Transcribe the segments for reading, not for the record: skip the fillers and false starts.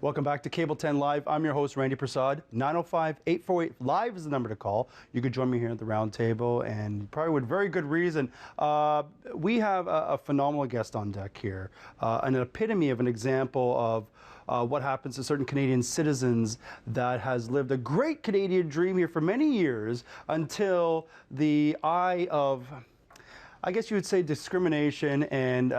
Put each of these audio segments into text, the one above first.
Welcome back to Cable 10 Live. I'm your host, Randy Prasad. 905-848 Live is the number to call. You could join me here at the round table, and probably with very good reason. We have a phenomenal guest on deck here, an epitome of an example of what happens to certain Canadian citizens that has lived a great Canadian dream here for many years until the eye of, I guess you would say, discrimination and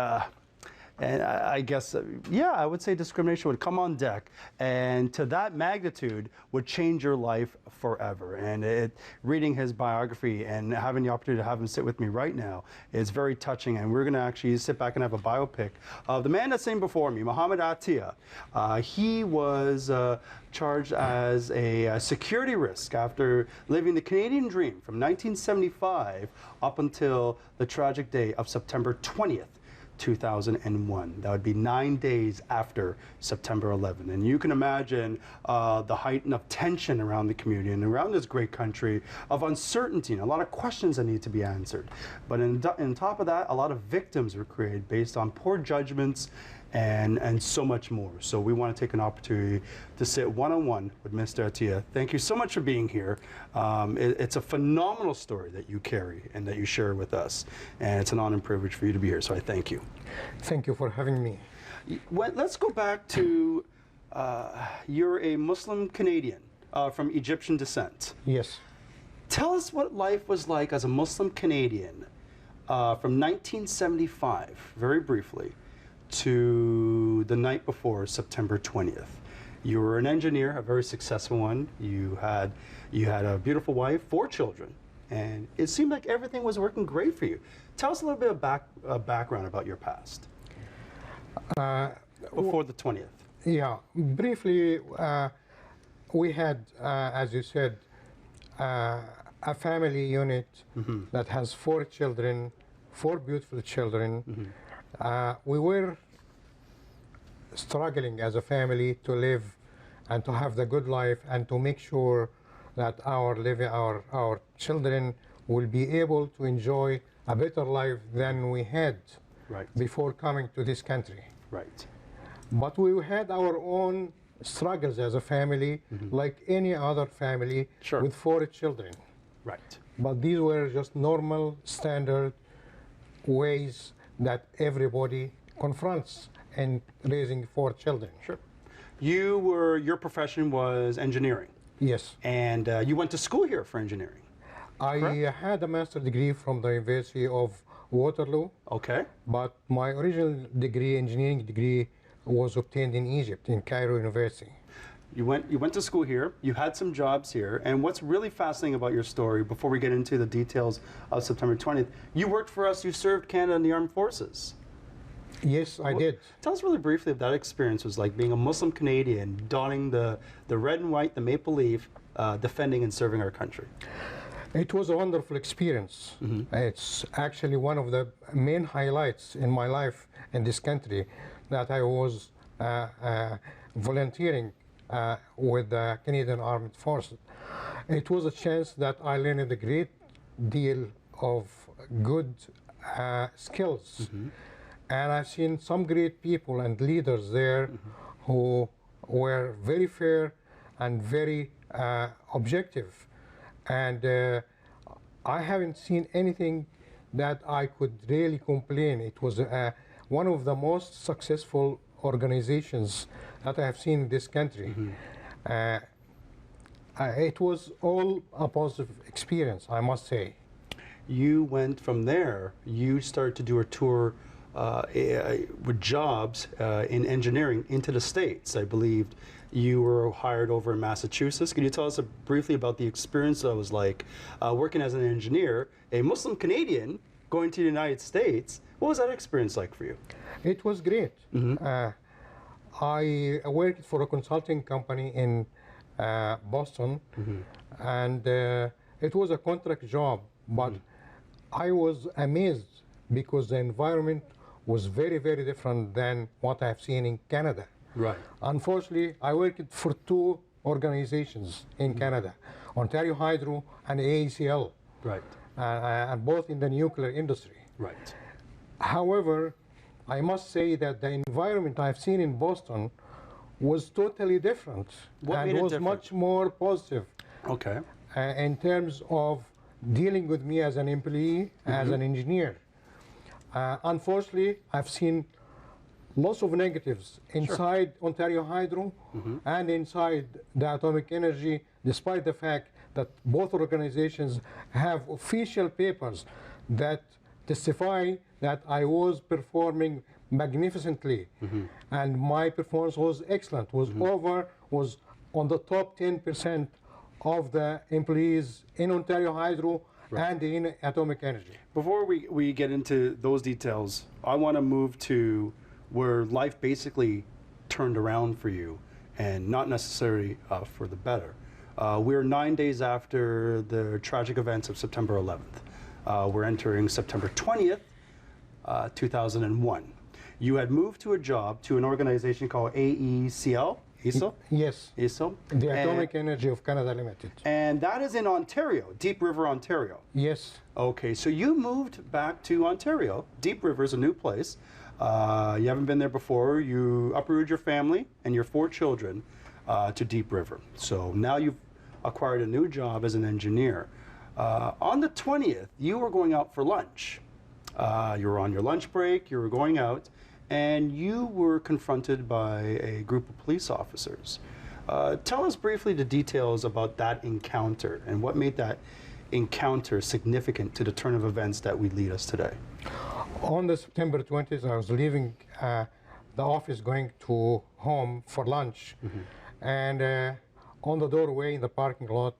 I guess, yeah, I would say discrimination would come on deck, and to that magnitude would change your life forever. And reading his biography and having the opportunity to have him sit with me right now is very touching, and we're going to actually sit back and have a biopic of the man that's sitting before me, Mohamed Attia. He was charged as a security risk after living the Canadian dream from 1975 up until the tragic day of September 20th. 2001. That would be 9 days after September 11. And you can imagine the height of tension around the community and around this great country, of uncertainty and a lot of questions that need to be answered. But on top of that, a lot of victims were created based on poor judgments and so much more. So we want to take an opportunity to sit one-on-one with Mr. Attia. Thank you so much for being here. It's a phenomenal story that you carry and that you share with us. And it's an honor and privilege for you to be here, so I thank you. Thank you for having me. Let's go back to, you're a Muslim Canadian from Egyptian descent. Yes. Tell us what life was like as a Muslim Canadian from 1975, very briefly, to the night before September 20th. You were an engineer, a very successful one. You had a beautiful wife, 4 children, and it seemed like everything was working great for you. Tell us a little bit of background about your past before the 20th. Yeah, briefly, we had, as you said, a family unit that has 4 children, 4 beautiful children. We were struggling as a family to live and to have the good life and to make sure that our children will be able to enjoy a better life than we had before coming to this country. Right. But we had our own struggles as a family, like any other family with 4 children. Right. But these were just normal, standard ways that everybody confronts in raising 4 children. Sure. Your profession was engineering. Yes. And you went to school here for engineering. I had a master's degree from the University of Waterloo. Okay. But my original degree, engineering degree, was obtained in Egypt, in Cairo University. You went to school here, you had some jobs here, and what's really fascinating about your story, before we get into the details of September 20th, you worked for us, you served Canada in the armed forces. Yes, I did. Tell us really briefly what that experience was like, being a Muslim Canadian, donning the red and white, the maple leaf, defending and serving our country. It was a wonderful experience. It's actually one of the main highlights in my life in this country, that I was volunteering with the Canadian Armed Forces. It was a chance that I learned a great deal of good skills. And I've seen some great people and leaders there who were very fair and very objective. And I haven't seen anything that I could really complain. It was one of the most successful organizations that I have seen in this country. It was all a positive experience, I must say. You went from there, you started to do a tour with jobs in engineering into the States. I believe you were hired over in Massachusetts. Can you tell us briefly about the experience that was like working as an engineer, a Muslim Canadian going to the United States? What was that experience like for you? It was great. I worked for a consulting company in Boston, and it was a contract job, but I was amazed because the environment was very, very different than what I've seen in Canada. Right. Unfortunately, I worked for 2 organizations in Canada, Ontario Hydro and AECL. Right. And both in the nuclear industry. Right. However, I must say that the environment I've seen in Boston was totally different What and made it was different? much more positive Okay. in terms of dealing with me as an employee, as an engineer. Unfortunately, I've seen lots of negatives inside Ontario Hydro and inside the Atomic Energy, despite the fact that both organizations have official papers that testify that I was performing magnificently and my performance was excellent, was on the top 10% of the employees in Ontario Hydro and in Atomic Energy. Before we get into those details, I want to move to where life basically turned around for you, and not necessarily for the better. We're 9 days after the tragic events of September 11th. We're entering September 20th, 2001. You had moved to a job to an organization called AECL, AECL? Yes, AECL? the Atomic Energy of Canada Limited. And that is in Ontario, Deep River, Ontario. Yes, Okay, so you moved back to Ontario. Deep River is a new place. You haven't been there before. You uprooted your family and your 4 children to Deep River. So now you've acquired a new job as an engineer. On the 20th, you were going out for lunch. You were on your lunch break, you were going out, and you were confronted by a group of police officers. Tell us briefly the details about that encounter and what made that encounter significant to the turn of events that would lead us today. on the September 20th, I was leaving the office going to home for lunch. And on the doorway in the parking lot,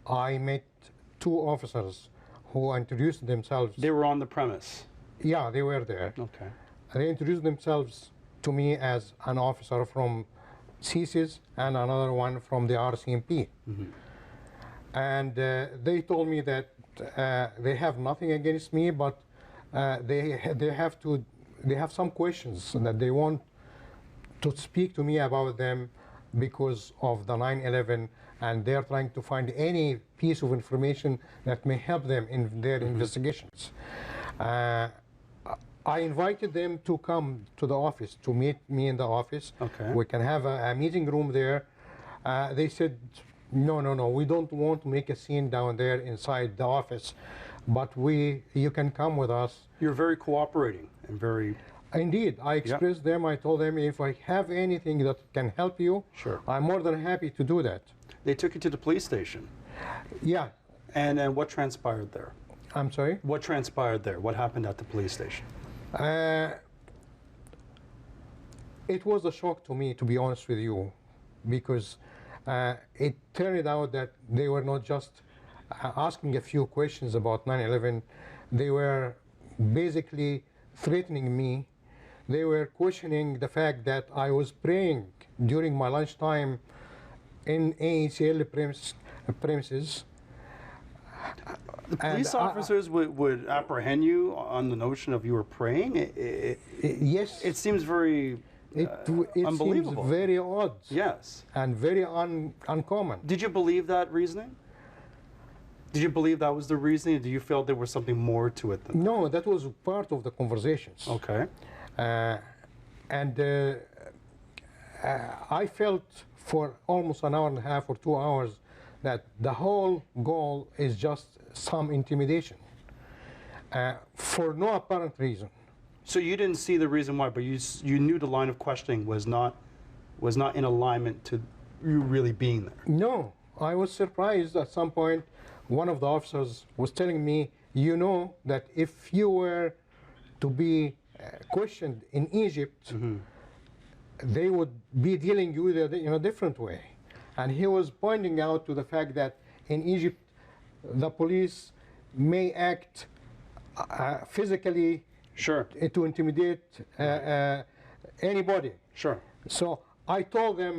I met 2 officers who introduced themselves. They were on the premise. Yeah, they were there. Okay. They introduced themselves to me as an officer from CSIS and another one from the RCMP. And they told me that they have nothing against me, but they have some questions that they want to speak to me about them because of the 9/11, and they're trying to find any piece of information that may help them in their investigations. I invited them to come to the office, to meet me in the office. Okay. We can have a meeting room there. They said, no, we don't want to make a scene down there inside the office, but you can come with us. You're very cooperating and very... Indeed, I expressed them, I told them if I have anything that can help you, Sure. I'm more than happy to do that. They took you to the police station. Yeah, And then what transpired there? I'm sorry. What transpired there? What happened at the police station? It was a shock to me, to be honest with you, because it turned out that they were not just asking a few questions about 9/11, they were basically threatening me. They were questioning the fact that I was praying during my lunchtime in AECL premises. The police officers would apprehend you on the notion of you were praying? Yes, It seems very it unbelievable. seems very odd Yes. and very uncommon. Did you believe that reasoning? Did you believe that was the reasoning? Or do you feel there was something more to it than No, that was part of the conversations. that? Okay. And I felt for almost an hour and a half or 2 hours that the whole goal is just some intimidation for no apparent reason. So you didn't see the reason why, but you knew the line of questioning was not in alignment to you really being there. No, I was surprised at some point. One of the officers was telling me, you know, that if you were to be questioned in Egypt, they would be dealing with you in a different way. And he was pointing out to the fact that in Egypt, the police may act physically Sure. to intimidate anybody. Sure. So I told them,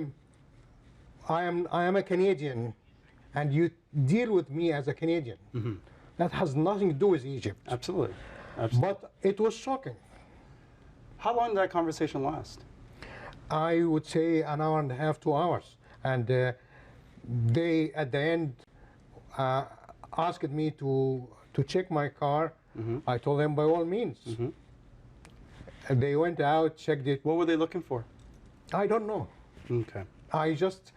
I am a Canadian, and you deal with me as a Canadian. That has nothing to do with Egypt. Absolutely. Absolutely. But it was shocking. How long did that conversation last? I would say an hour and a half, 2 hours. And they, at the end, asked me to check my car. I told them by all means. And they went out, checked it. What were they looking for? I don't know. Okay. I just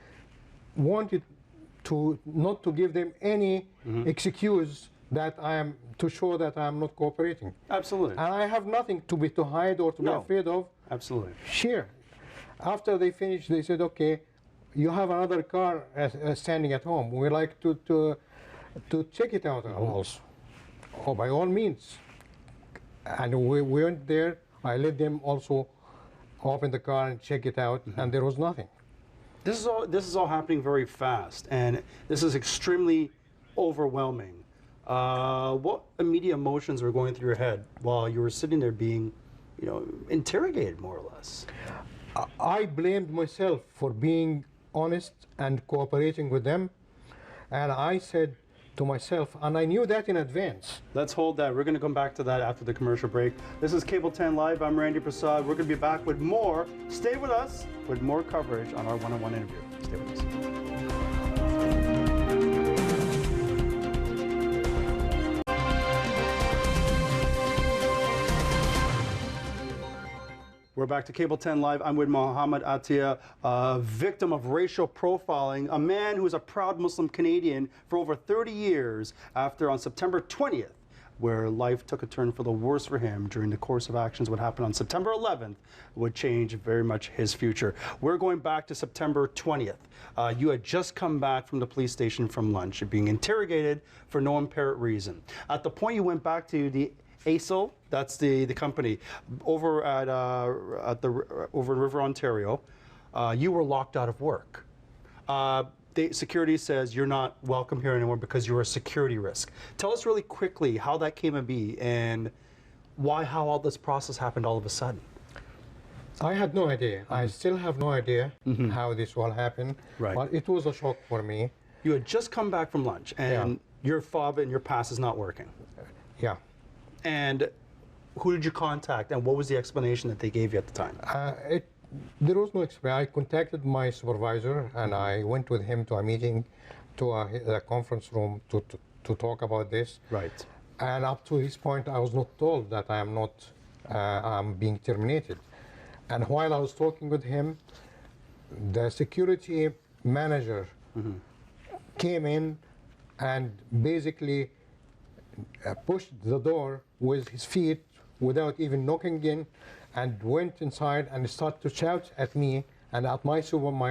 wanted to not to give them any excuse that I am to show that I am not cooperating. Absolutely. And I have nothing to hide or to be No. afraid of. Absolutely. Share. After they finished, they said, "Okay, you have another car standing at home. We like to check it out also." Oh, by all means. And we went there. I let them also open the car and check it out, and there was nothing. This is all happening very fast, and this is extremely overwhelming. What immediate emotions were going through your head while you were sitting there being, interrogated, more or less? I blamed myself for being honest and cooperating with them, and I said to myself, and I knew that in advance. Let's hold that. We're going to come back to that after the commercial break. This is Cable 10 Live. I'm Randy Prasad. We're going to be back with more. Stay with us with more coverage on our one-on-one interview. Stay with us. We're back to Cable 10 Live. I'm with Mohammed Atia, a victim of racial profiling, a man who is a proud Muslim Canadian for over 30 years after on September 20th, where life took a turn for the worse for him during the course of actions. What happened on September 11th would change very much his future. We're going back to September 20th. You had just come back from the police station from lunch. You're being interrogated for no apparent reason. At the point you went back to the ASIL, that's the company, over at over in River, Ontario, you were locked out of work. The security says you're not welcome here anymore because you're a security risk. Tell us really quickly how that came to be and how all this process happened all of a sudden. I had no idea. I still have no idea how this all happened. Right. But it was a shock for me. You had just come back from lunch and Yeah. your fob and your pass is not working. Yeah. And who did you contact and what was the explanation that they gave you at the time? There was no explanation. I contacted my supervisor and I went with him to a meeting, to a conference room to talk about this. Right. And up to this point, I was not told that I am not, I'm being terminated. And while I was talking with him, the security manager came in and basically pushed the door with his feet without even knocking in, and went inside and started to shout at me and at my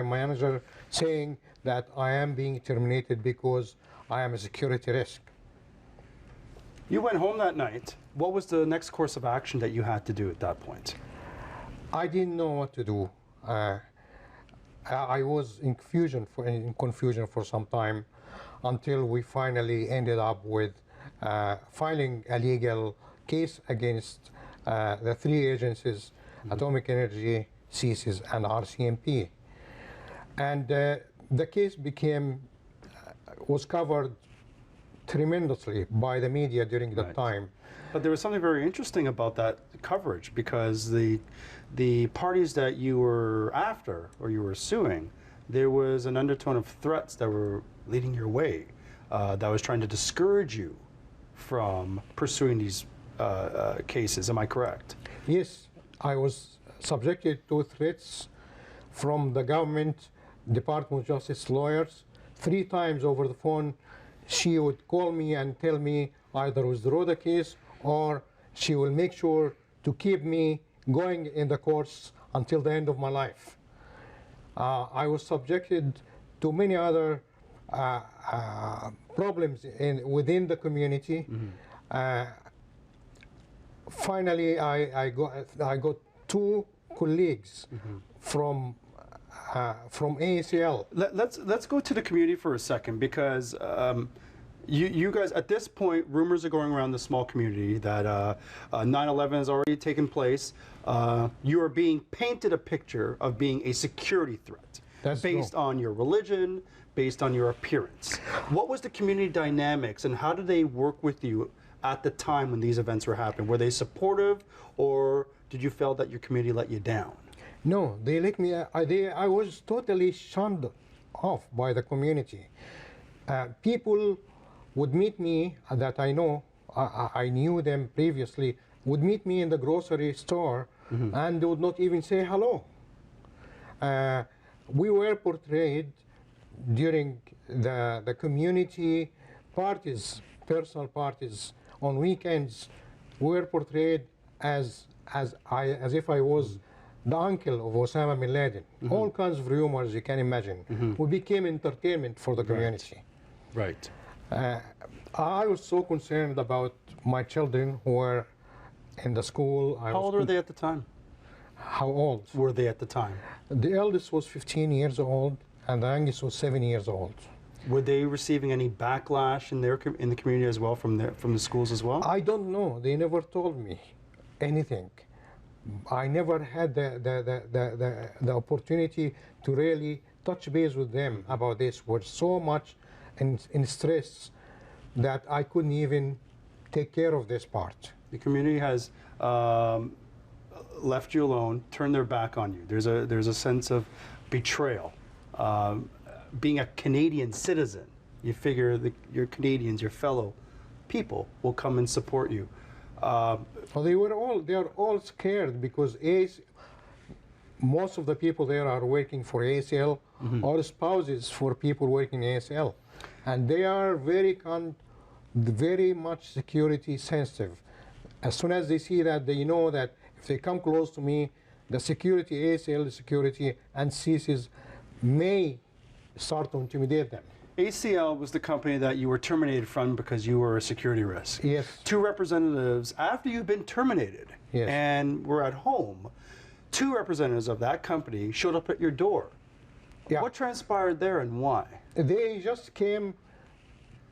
manager, saying that I am being terminated because I am a security risk. You went home that night. What was the next course of action that you had to do at that point? I didn't know what to do. I was in confusion for some time until we finally ended up with filing a legal case against the three agencies, Atomic Energy, CSIS, and RCMP. And the case was covered tremendously by the media during that time. But there was something very interesting about that coverage because the parties that you were after or you were suing, there was an undertone of threats that were leading your way that was trying to discourage you from pursuing these cases. Am I correct? Yes, I was subjected to threats from the government, Department of Justice lawyers. 3 times over the phone, she would call me and tell me either withdraw the case or she will make sure to keep me going in the courts until the end of my life. I was subjected to many other problems within the community. Finally, I got 2 colleagues from ASL. Let's go to the community for a second because you guys, at this point, rumors are going around the small community that 9/11 has already taken place. You are being painted a picture of being a security threat. That's based true. on your religion, based on your appearance. What was the community dynamics and how did they work with you at the time when these events were happening? Were they supportive or did you feel that your community let you down? No, they let me. I was totally shunned off by the community. People would meet me that I know. I knew them previously. Would meet me in the grocery store, and they would not even say hello. we were portrayed during the community parties, personal parties on weekends, were portrayed as if I was the uncle of Osama bin Laden. All kinds of rumors you can imagine. We became entertainment for the community. Right. I was so concerned about my children who were in the school. How old were they at the time? How old? Were they at the time? The eldest was 15 years old, and the youngest was 7 years old. Were they receiving any backlash in in the community as well from the schools as well? I don't know. They never told me anything. I never had the opportunity to really touch base with them about this. We're so much in stress that I couldn't even take care of this part. The community has left you alone, turned their back on you. There's a sense of betrayal. Being a Canadian citizen, you figure that your Canadians, your fellow people, will come and support you. Well, they are all scared because most of the people there are working for ACL or spouses for people working ACL, and they are very much security sensitive. As soon as they see that, they know that if they come close to me, the security, ACL security, and CSIS may start to intimidate them. ACL was the company that you were terminated from because you were a security risk. Yes. Two representatives, after you've been terminated Yes. and were at home, two representatives of that company showed up at your door. Yeah. What transpired there and why? They just came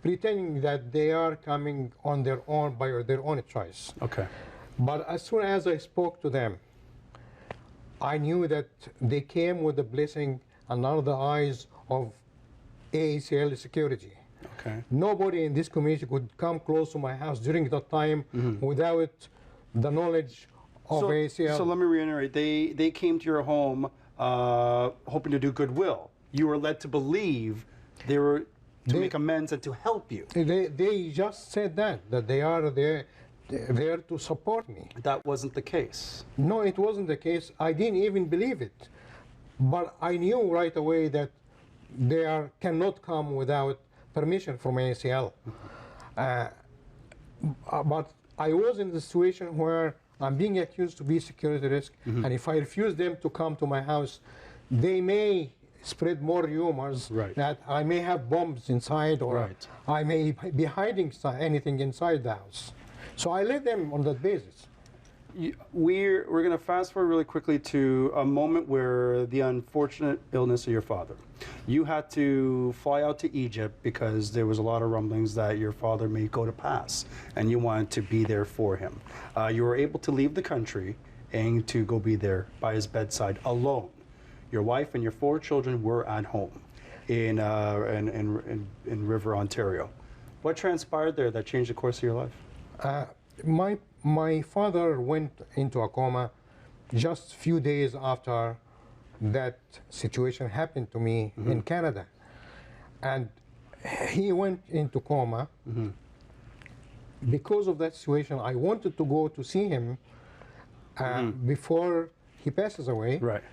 pretending that they are coming on their own by their own choice. Okay. But as soon as I spoke to them, I knew that they came with the blessing and under the eyes of ACL security. Okay. Nobody in this community could come close to my house during that time without the knowledge of ACL. So let me reiterate. They came to your home hoping to do goodwill. You were led to believe they were to make amends and to help you. They just said that they are there to support me. That wasn't the case. No, it wasn't the case. I didn't even believe it. But I knew right away that they cannot come without permission from ACL. But I was in the situation where I'm being accused to be security risk, and if I refuse them to come to my house, they may spread more rumors that I may have bombs inside, or I may be hiding anything inside the house. So I let them on that basis. We're going to fast forward really quickly to a moment where the unfortunate illness of your father. You had to fly out to Egypt because there was a lot of rumblings that your father may go to pass, and you wanted to be there for him. You were able to leave the country and to go be there by his bedside alone. Your wife and your 4 children were at home in River, Ontario. What transpired there that changed the course of your life? My father went into a coma just a few days after that situation happened to me in Canada. And he went into coma. Because of that situation, I wanted to go to see him before he passes away. Right.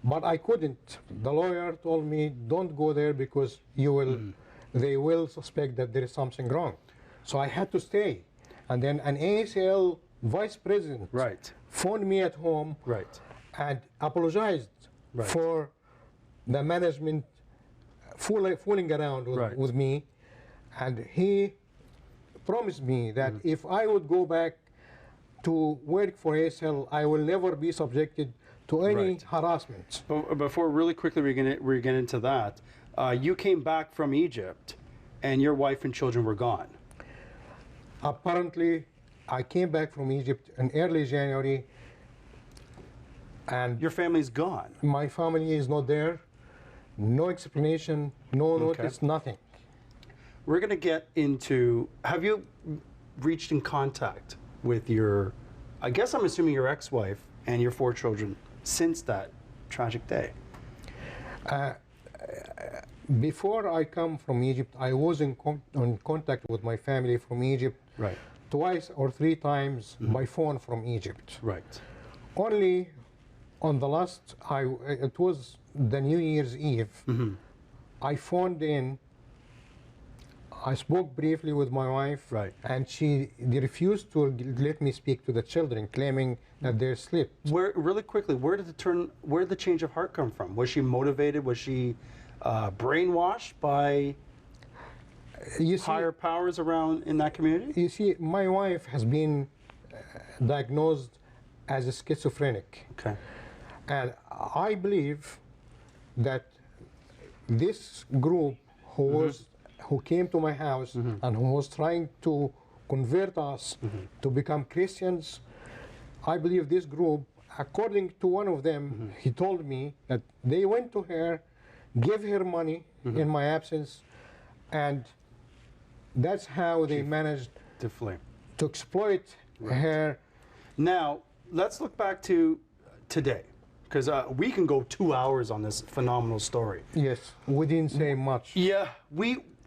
But I couldn't. The lawyer told me, don't go there because they will suspect that there is something wrong. So I had to stay. And then an ACL vice president phoned me at home and apologized for the management fooling around with me. And he promised me that if I would go back to work for ACL, I will never be subjected to any harassment. But before really quickly we get into that, you came back from Egypt and your wife and children were gone. Apparently, I came back from Egypt in early January, and your family's gone. My family is not there. No explanation, no notice, nothing. We're going to get into, have you reached in contact with your, I guess I'm assuming your ex-wife and your 4 children since that tragic day? Before I come from Egypt, I was in contact with my family from Egypt twice or 3 times by phone from Egypt. Right. Only on the last, it was the New Year's Eve, I phoned in. I spoke briefly with my wife, Right. and they refused to let me speak to the children, claiming that they're asleep. Really quickly, where did the change of heart come from? Was she motivated? Was she brainwashed by You see, higher powers around in that community? you see, my wife has been diagnosed as a schizophrenic, Okay. and I believe that this group who came to my house and who was trying to convert us to become Christians, I believe this group, according to one of them, he told me that they went to her, gave her money in my absence, and that's how they managed To flee. to exploit her. Now, let's look back to today, because we can go 2 hours on this phenomenal story. Yes, we didn't say much. Yeah,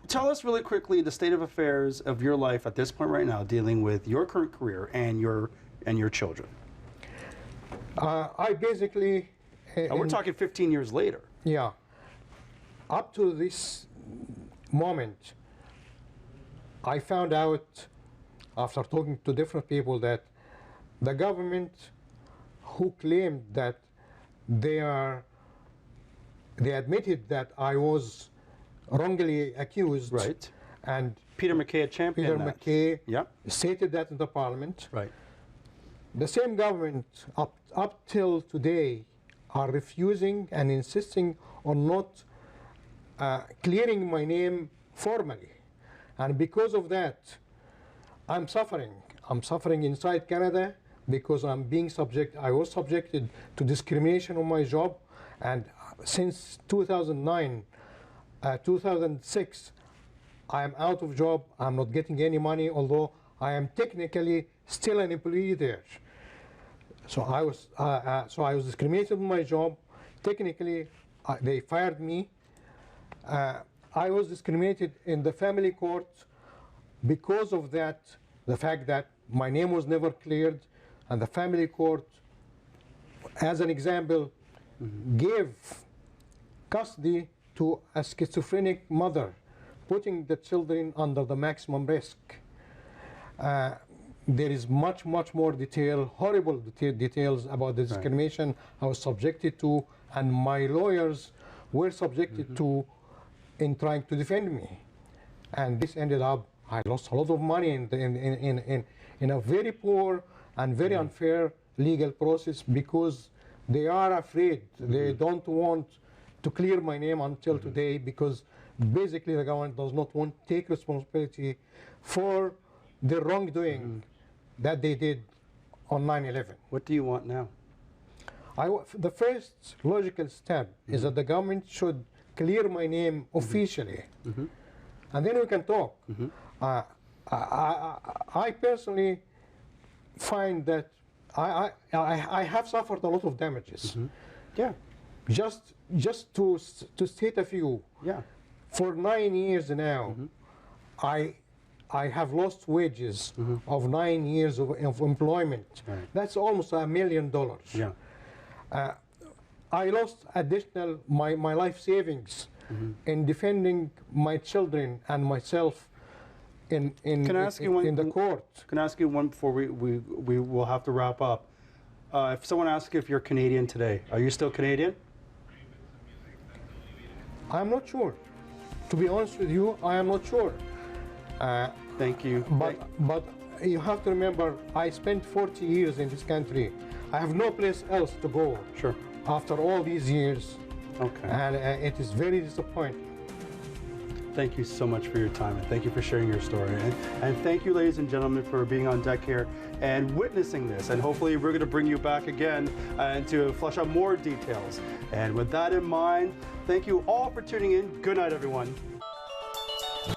tell us really quickly the state of affairs of your life at this point right now, dealing with your current career and your children. I basically, And we're talking 15 years later. yeah, up to this moment, I found out after talking to different people that the government who claimed that they admitted that I was wrongly accused, Right. and Peter McKay had championed Peter that. McKay Yep. stated that in the parliament. Right. The same government up till today are refusing and insisting on not clearing my name formally. And because of that, I'm suffering. I'm suffering inside Canada because I was subjected to discrimination on my job. And since 2009, 2006, I am out of job. I'm not getting any money, although I am technically still an employee there. So I was discriminated on my job. Technically, they fired me. I was discriminated in the family court because of that, the fact that my name was never cleared, and the family court, as an example, gave custody to a schizophrenic mother, putting the children under the maximum risk. There is much more detail, horrible details about the discrimination I was subjected to, and my lawyers were subjected to in trying to defend me. And this ended up, I lost a lot of money in a very poor and very unfair legal process because they are afraid. They don't want to clear my name until today because basically the government does not want to take responsibility for the wrongdoing that they did on 9/11. What do you want now? The first logical step is that the government should clear my name officially, and then we can talk. I personally find that I have suffered a lot of damages. Yeah. Just to state a few. Yeah. For 9 years now, I have lost wages of 9 years of employment. Right. That's almost $1 million. Yeah. I lost additional my life savings in defending my children and myself in Can I ask you one? in the court. Can I ask you one before we will have to wrap up? If someone asks if you're Canadian today, are you still Canadian? I'm not sure. To be honest with you, I am not sure. Thank you. But you have to remember, I spent 40 years in this country. I have no place else to go. Sure. After all these years, Okay. and it is very disappointing. Thank you so much for your time, and thank you for sharing your story. And thank you, ladies and gentlemen, for being on deck here and witnessing this. And hopefully we're going to bring you back again and to flesh out more details. And with that in mind, thank you all for tuning in. Good night, everyone.